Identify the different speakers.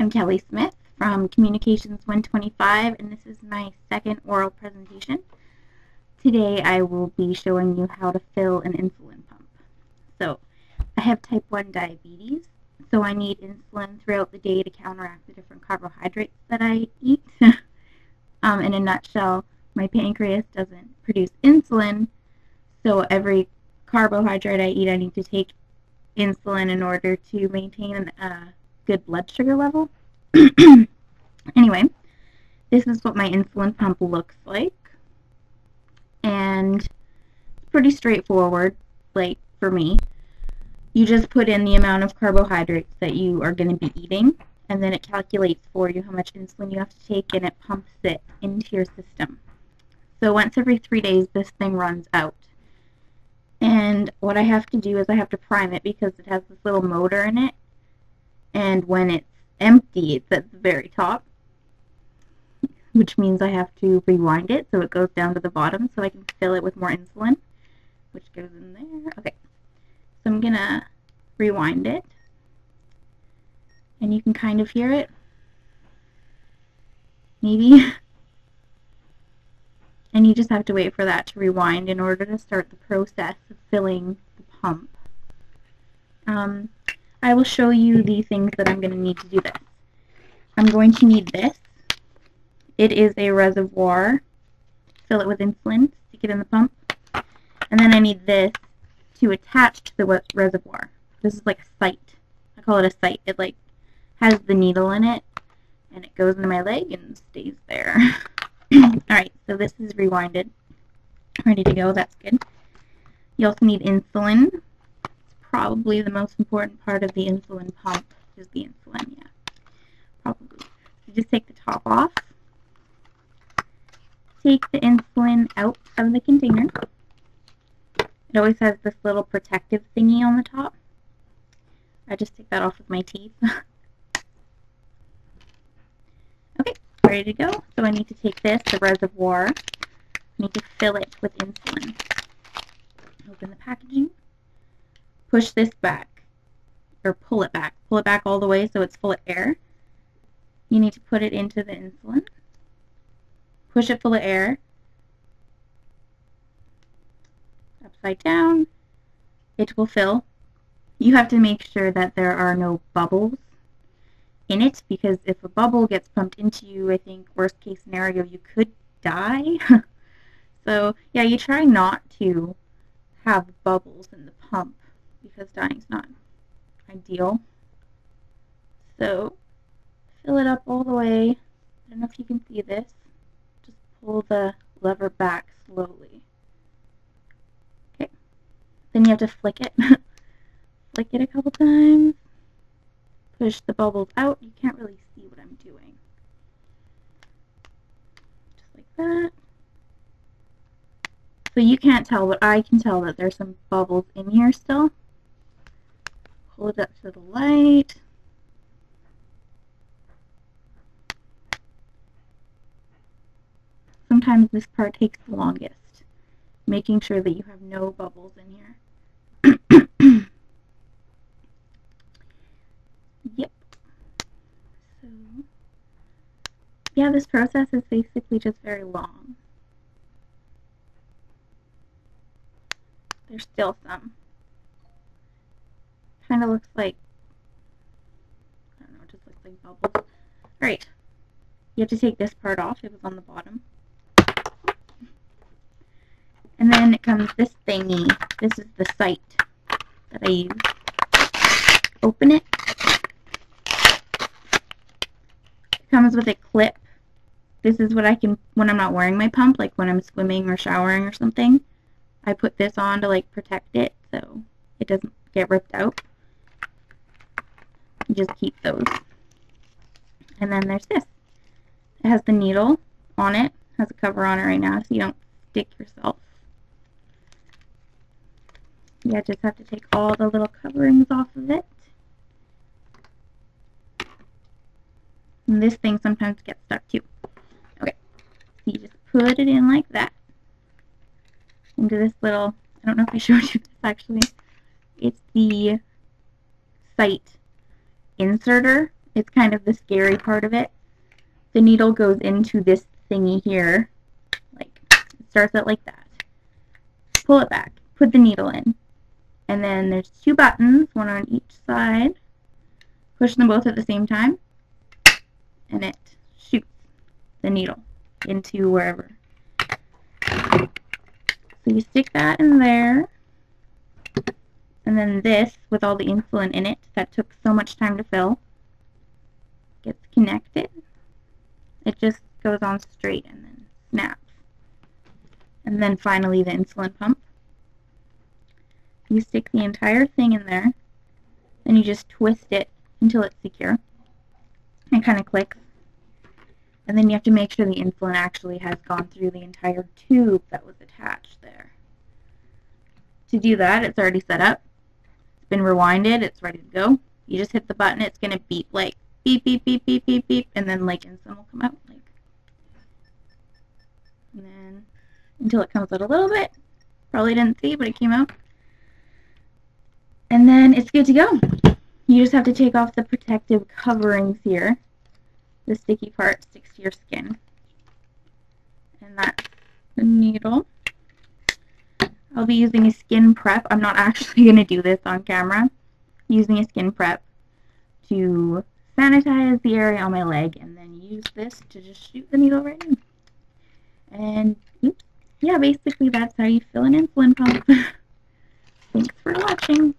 Speaker 1: I'm Kelly Smith from Communications 125, and this is my second oral presentation. Today I will be showing you how to fill an insulin pump. So, I have type 1 diabetes, so I need insulin throughout the day to counteract the different carbohydrates that I eat. In a nutshell, my pancreas doesn't produce insulin, so every carbohydrate I eat I need to take insulin in order to maintain a good blood sugar level. Anyway, this is what my insulin pump looks like, and it's pretty straightforward, like for me. You just put in the amount of carbohydrates that you are going to be eating, and then it calculates for you how much insulin you have to take, and it pumps it into your system. So once every 3 days, this thing runs out. And what I have to do is I have to prime it because it has this little motor in it, and when it's empty, it's at the very top, which means I have to rewind it so it goes down to the bottom so I can fill it with more insulin, which goes in there. Okay, so I'm gonna rewind it, and you can kind of hear it, maybe. And you just have to wait for that to rewind in order to start the process of filling the pump. I will show you the things that I'm going to need to do this. I'm going to need this. It is a reservoir. Fill it with insulin, stick it in the pump. And then I need this to attach to the reservoir. This is like a sight. I call it a sight. It like has the needle in it, and it goes into my leg and stays there. Alright, so this is rewinded. Ready to go, that's good. You also need insulin. It's probably the most important part of the insulin pump is the insulin, yeah. Probably. So you just take the top off. Take the insulin out of the container. It always has this little protective thingy on the top. I just take that off with my teeth. Okay, ready to go. So I need to take this, the reservoir. I need to fill it with insulin. Open the packaging. Push this back, or pull it back. Pull it back all the way so it's full of air. You need to put it into the insulin. Push it full of air. Upside down. It will fill. You have to make sure that there are no bubbles in it, because if a bubble gets pumped into you, I think worst case scenario, you could die. So yeah, you try not to have bubbles in the pump because dying's not ideal. So fill it up all the way. I don't know if you can see this. Just pull the lever back slowly. Okay. Then you have to flick it. Flick it a couple times. Push the bubbles out. You can't really see what I'm doing. Just like that. So you can't tell, but I can tell that there's some bubbles in here still. Pull it up to the light. Sometimes this part takes the longest, making sure that you have no bubbles in here. Yep. So, yeah, this process is basically just very long. There's still some. Kind of looks like, I don't know, it just looks like bubbles. Alright, you have to take this part off. It was on the bottom. And then it comes this thingy. This is the sight that I use. Open it. It comes with a clip. This is what I can, when I'm not wearing my pump, like when I'm swimming or showering or something, I put this on to like protect it so it doesn't get ripped out. You just keep those. And then there's this. It has the needle on it. It has a cover on it right now so you don't stick yourself. You just have to take all the little coverings off of it. And this thing sometimes gets stuck too. Okay, so you just put it in like that. Into this little, I don't know if I showed you this actually. It's the sight inserter. It's kind of the scary part of it. The needle goes into this thingy here. Like, it starts out like that. Pull it back. Put the needle in. And then there's 2 buttons, one on each side. Push them both at the same time. And it shoots the needle into wherever. So you stick that in there. And then this, with all the insulin in it, that took so much time to fill, gets connected. It just goes on straight and then snaps. And then finally the insulin pump. You stick the entire thing in there, then you just twist it until it's secure. It kind of clicks. And then you have to make sure the insulin actually has gone through the entire tube that was attached there. To do that, it's already set up. It's been rewinded. It's ready to go. You just hit the button. It's going to beep like beep, beep, beep, beep, beep, beep. And then like insulin will come out. Like, and then until it comes out a little bit. Probably didn't see, but it came out. And then it's good to go. You just have to take off the protective coverings here. The sticky part sticks to your skin. And that's the needle. I'll be using a skin prep. I'm not actually going to do this on camera. Using a skin prep to sanitize the area on my leg and then use this to just shoot the needle right in. And yeah, basically that's how you fill an insulin pump. Thanks for watching.